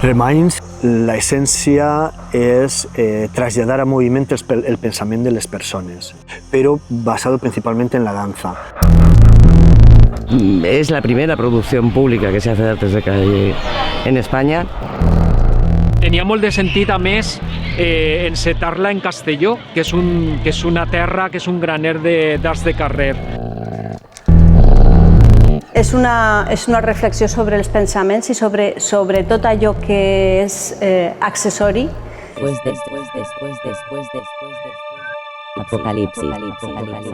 Reminds, la essència és traslladar a moviment el pensament de les persones, però basado principalmente en la danza. Es la primera producción pública que se hace de artes de calle en España. Tenia molt de sentit, a més, encetar-la en Castelló, que és una terra, que és un graner d'arts de carrer. És una reflexió sobre els pensaments i sobre tot allò que és accessori. Apocalipsis.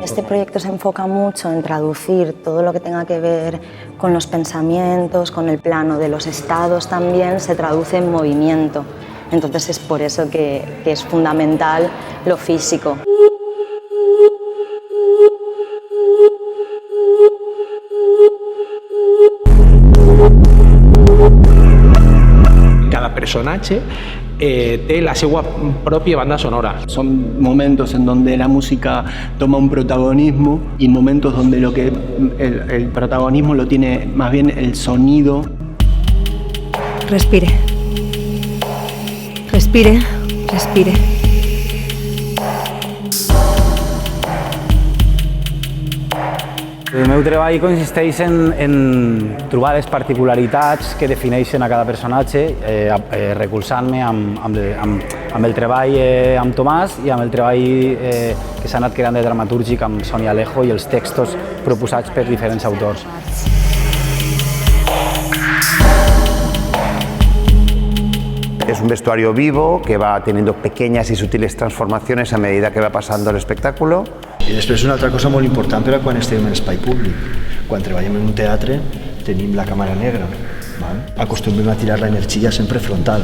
Este proyecto se enfoca mucho en traducir todo lo que tenga que ver con los pensamientos, con el plano de los estados también, se traduce en movimiento. Entonces es por eso que es fundamental lo físico. Cada personatge té la seva pròpia banda sonora. Son momentos en donde la música toma un protagonismo y momentos donde el protagonismo lo tiene más bien el sonido. Respire. Respire, respire. El meu treball consisteix en trobar les particularitats que defineixen a cada personatge, recolzant-me amb el treball amb Tomàs i amb el treball que s'ha anat creant de dramatúrgic amb Sonia Alejo i els textos proposats per diferents autors. Es un vestuario vivo que va teniendo pequeñas y sutiles transformaciones a medida que va pasando el espectáculo. I després una altra cosa molt important per a quan estem en espai públic. Quan treballem en un teatre tenim la càmera negra. Acostumem a tirar l'energia sempre frontal.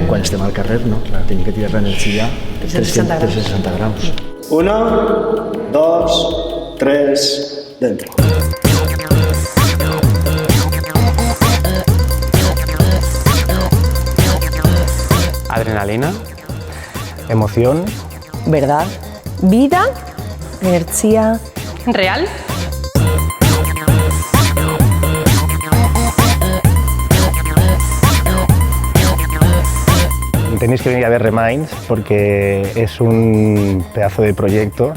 Quan estem al carrer no, tenim que tirar l'energia 360 graus. 1, 2, 3, dentro. Adrenalina, emoción, ¿Verdad? Vida, energía. Real? Tenéis que venir a ver Reminds porque es un pedazo de proyecto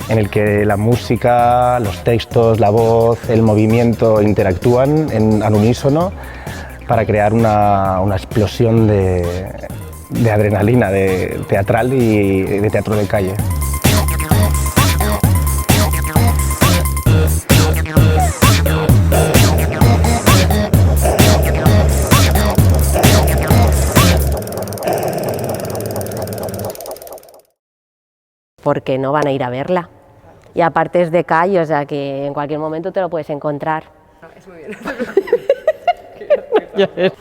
en el que la música, los textos, la voz, el movimiento interactúan al unísono para crear una explosión de adrenalina, de teatral y de teatro de calle. Porque no van a ir a verla. Y aparte es de calle, o sea que en cualquier momento te lo puedes encontrar. Es muy bien.